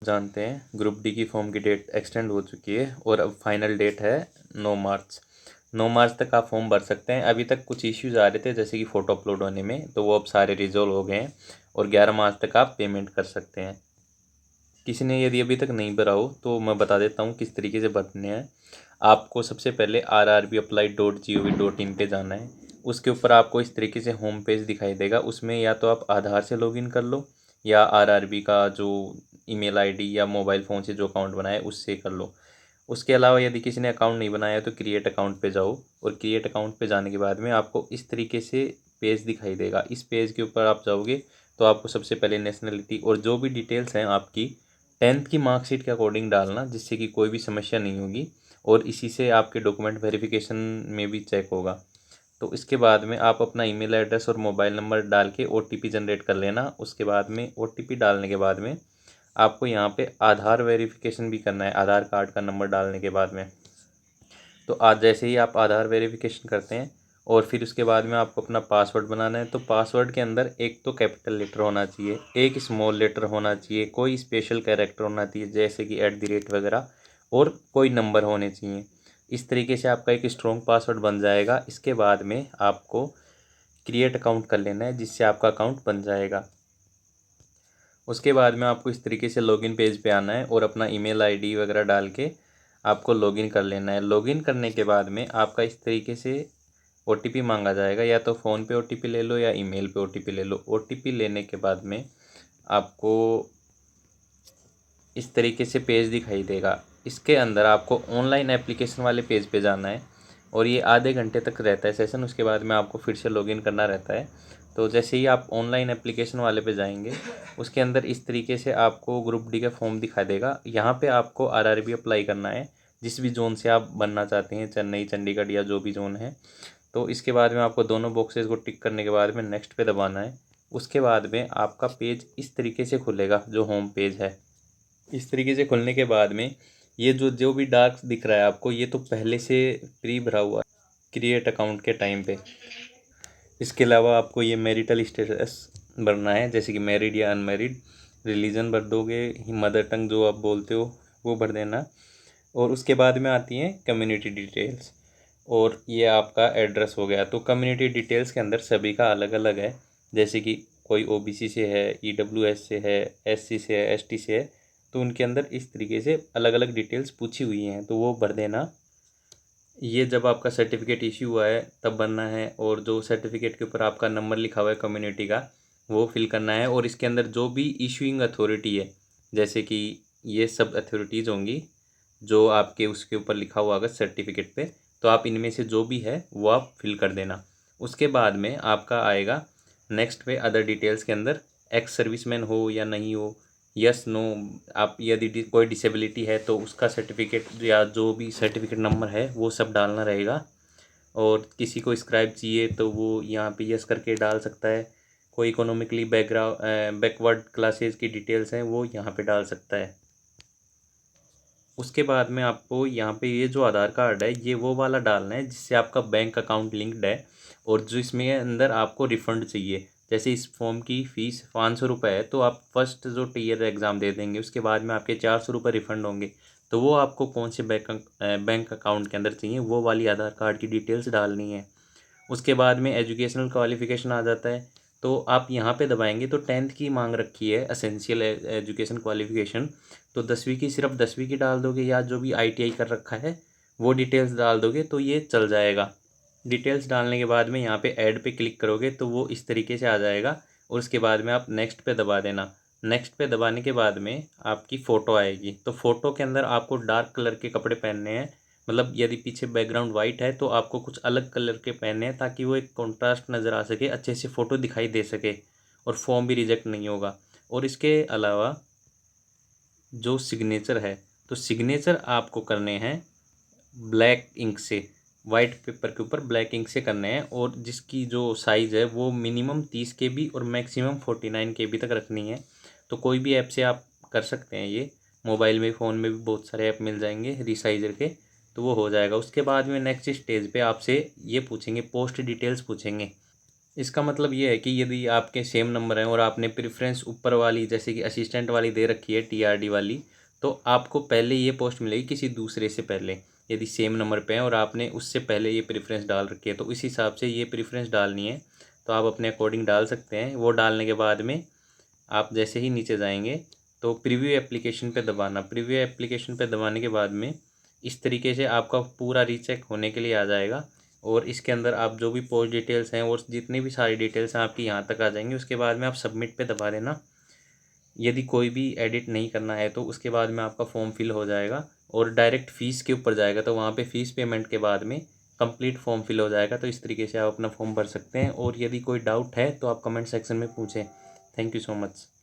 जानते हैं group D की फॉर्म की डेट एक्सटेंड हो चुकी है और अब फाइनल डेट है 9 मार्च। 9 मार्च तक आप फॉर्म भर सकते हैं। अभी तक कुछ इश्यूज आ रहे थे जैसे कि फ़ोटो अपलोड होने में, तो वो अब सारे रिजॉल्व हो गए हैं और 11 मार्च तक आप पेमेंट कर सकते हैं। किसी ने यदि अभी तक नहीं भरा हो तो मैं बता देता हूँ किस तरीके से भरने हैं। आपको सबसे पहले rrbapply.gov.in पे जाना है। उसके ऊपर आपको इस तरीके से होम पेज दिखाई देगा। उसमें या तो आप आधार से लॉगिन कर लो या आरआरबी का जो ईमेल आईडी या मोबाइल फ़ोन से जो अकाउंट बनाया है उससे कर लो। उसके अलावा यदि किसी ने अकाउंट नहीं बनाया है तो क्रिएट अकाउंट पे जाओ और क्रिएट अकाउंट पे जाने के बाद में आपको इस तरीके से पेज दिखाई देगा। इस पेज के ऊपर आप जाओगे तो आपको सबसे पहले नेशनलिटी और जो भी डिटेल्स हैं आपकी 10th की मार्कशीट के अकॉर्डिंग डालना, जिससे कि कोई भी समस्या नहीं होगी और इसी से आपके डॉक्यूमेंट वेरिफिकेशन में भी चेक होगा। तो इसके बाद में आप अपना ईमेल एड्रेस और मोबाइल नंबर डाल के ओटीपी जनरेट कर लेना। उसके बाद में ओटीपी डालने के बाद में आपको यहाँ पे आधार वेरिफिकेशन भी करना है, आधार कार्ड का नंबर डालने के बाद में। तो आज जैसे ही आप आधार वेरिफिकेशन करते हैं और फिर उसके बाद में आपको अपना पासवर्ड बनाना है, तो पासवर्ड के अंदर एक तो कैपिटल लेटर होना चाहिए, एक स्मॉल लेटर होना चाहिए, कोई स्पेशल कैरेक्टर होना चाहिए जैसे कि @ वगैरह, और कोई नंबर होने चाहिए। इस तरीके से आपका एक स्ट्रॉन्ग पासवर्ड बन जाएगा। इसके बाद में आपको क्रिएट अकाउंट कर लेना है जिससे आपका अकाउंट बन जाएगा। उसके बाद में आपको इस तरीके से लॉगिन पेज पे आना है और अपना ईमेल आईडी वगैरह डाल के आपको लॉगिन कर लेना है। लॉगिन करने के बाद में आपका इस तरीके से ओटीपी मांगा जाएगा, या तो फ़ोन पे ओटीपी ले लो या ईमेल पे ओटीपी ले लो। ओटीपी लेने के बाद में आपको इस तरीके से पेज दिखाई देगा। इसके अंदर आपको ऑनलाइन एप्लीकेशन वाले पेज पे जाना है और ये आधे घंटे तक रहता है सेशन। उसके बाद में आपको फिर से लॉगिन करना रहता है। तो जैसे ही आप ऑनलाइन एप्लीकेशन वाले पे जाएंगे उसके अंदर इस तरीके से आपको ग्रुप डी का फॉर्म दिखा देगा। यहाँ पे आपको आरआरबी अप्लाई करना है जिस भी जोन से आप बनना चाहते हैं, चेन्नई, चंडीगढ़ या जो भी जोन है। तो इसके बाद में आपको दोनों बॉक्सेस को टिक करने के बाद में नेक्स्ट पे दबाना है। उसके बाद में आपका पेज इस तरीके से खुलेगा जो होम पेज है। इस तरीके से खुलने के बाद में ये जो जो भी डार्क दिख रहा है आपको, ये तो पहले से प्री भरा हुआ है क्रिएट अकाउंट के टाइम पे। इसके अलावा आपको ये मैरिटल स्टेटस भरना है जैसे कि मैरिड या अनमैरिड। रिलीजन भर दोगे, मदर टंग जो आप बोलते हो वो भर देना। और उसके बाद में आती हैं कम्युनिटी डिटेल्स और ये आपका एड्रेस हो गया। तो कम्युनिटी डिटेल्स के अंदर सभी का अलग अलग है, जैसे कि कोई ओबीसी से है, ईडब्ल्यूएस से है, एससी से है, एसटी से है। तो उनके अंदर इस तरीके से अलग अलग डिटेल्स पूछी हुई हैं, तो वो भर देना। ये जब आपका सर्टिफिकेट इश्यू हुआ है तब बनना है, और जो सर्टिफिकेट के ऊपर आपका नंबर लिखा हुआ है कम्युनिटी का वो फिल करना है। और इसके अंदर जो भी इशूइंग अथॉरिटी है, जैसे कि ये सब अथॉरिटीज़ होंगी जो आपके उसके ऊपर लिखा हुआ होगा सर्टिफिकेट पे, तो आप इनमें से जो भी है वो आप फिल कर देना। उसके बाद में आपका आएगा नेक्स्ट पे अदर डिटेल्स के अंदर एक्स सर्विसमैन हो या नहीं हो, यस नो। आप यदि कोई डिसेबिलिटी है तो उसका सर्टिफिकेट या जो भी सर्टिफिकेट नंबर है वो सब डालना रहेगा। और किसी को स्क्राइब चाहिए तो वो यहाँ पे यस करके डाल सकता है। कोई इकोनॉमिकली बैकवर्ड क्लासेस की डिटेल्स हैं वो यहाँ पे डाल सकता है। उसके बाद में आपको यहाँ पे ये जो आधार कार्ड है ये वो वाला डालना है जिससे आपका बैंक अकाउंट लिंक्ड है और जो इसमें अंदर आपको रिफ़ंड चाहिए। जैसे इस फॉर्म की फ़ीस 500 रुपये है, तो आप फर्स्ट जो टीयर एग्ज़ाम दे देंगे उसके बाद में आपके 400 रुपये रिफ़ंड होंगे। तो वो आपको कौन से बैंक अकाउंट के अंदर चाहिए वो वाली आधार कार्ड की डिटेल्स डालनी है। उसके बाद में एजुकेशनल क्वालिफ़िकेशन आ जाता है। तो आप यहाँ पे दबाएंगे तो 10th की मांग रखी है एसेंशियल एजुकेशन क्वालिफ़िकेशन। तो 10वीं की सिर्फ 10वीं की डाल दोगे या जो भी आईटीआई कर रखा है वो डिटेल्स डाल दोगे तो ये चल जाएगा। डिटेल्स डालने के बाद में यहाँ पे ऐड पे क्लिक करोगे तो वो इस तरीके से आ जाएगा और उसके बाद में आप नेक्स्ट पे दबा देना। नेक्स्ट पे दबाने के बाद में आपकी फ़ोटो आएगी। तो फ़ोटो के अंदर आपको डार्क कलर के कपड़े पहनने हैं, मतलब यदि पीछे बैकग्राउंड वाइट है तो आपको कुछ अलग कलर के पहनने हैं ताकि वो एक कॉन्ट्रास्ट नज़र आ सके, अच्छे से फ़ोटो दिखाई दे सके और फॉर्म भी रिजेक्ट नहीं होगा। और इसके अलावा जो सिग्नेचर है, तो सिग्नेचर आपको करने हैं ब्लैक इंक से, वाइट पेपर के ऊपर ब्लैक इंक से करने हैं। और जिसकी जो साइज़ है वो मिनिमम 30 KB और मैक्सिमम 49 KB तक रखनी है। तो कोई भी ऐप से आप कर सकते हैं ये, मोबाइल में फ़ोन में भी बहुत सारे ऐप मिल जाएंगे रिसाइजर के, तो वो हो जाएगा। उसके बाद में नेक्स्ट स्टेज पे आपसे ये पूछेंगे, पोस्ट डिटेल्स पूछेंगे। इसका मतलब ये है कि यदि आपके सेम नंबर हैं और आपने प्रेफरेंस ऊपर वाली जैसे कि असिस्टेंट वाली दे रखी है टीआरडी वाली, तो आपको पहले ये पोस्ट मिलेगी किसी दूसरे से पहले। यदि सेम नंबर पे हैं और आपने उससे पहले ये प्रेफरेंस डाल रखी है तो इस हिसाब से ये प्रेफरेंस डालनी है। तो आप अपने अकॉर्डिंग डाल सकते हैं। वो डालने के बाद में आप जैसे ही नीचे जाएंगे तो प्रीव्यू एप्लीकेशन पे दबाना। प्रीव्यू एप्लीकेशन पे दबाने के बाद में इस तरीके से आपका पूरा रीचेक होने के लिए आ जाएगा और इसके अंदर आप जो भी पोस्ट डिटेल्स हैं और जितनी भी सारी डिटेल्स हैं आपकी यहाँ तक आ जाएंगी। उसके बाद में आप सबमिट पे दबा देना। यदि कोई भी एडिट नहीं करना है तो उसके बाद में आपका फॉर्म फिल हो जाएगा और डायरेक्ट फ़ीस के ऊपर जाएगा। तो वहाँ पे फ़ीस पेमेंट के बाद में कंप्लीट फॉर्म फिल हो जाएगा। तो इस तरीके से आप अपना फॉर्म भर सकते हैं और यदि कोई डाउट है तो आप कमेंट सेक्शन में पूछें। Thank you so much.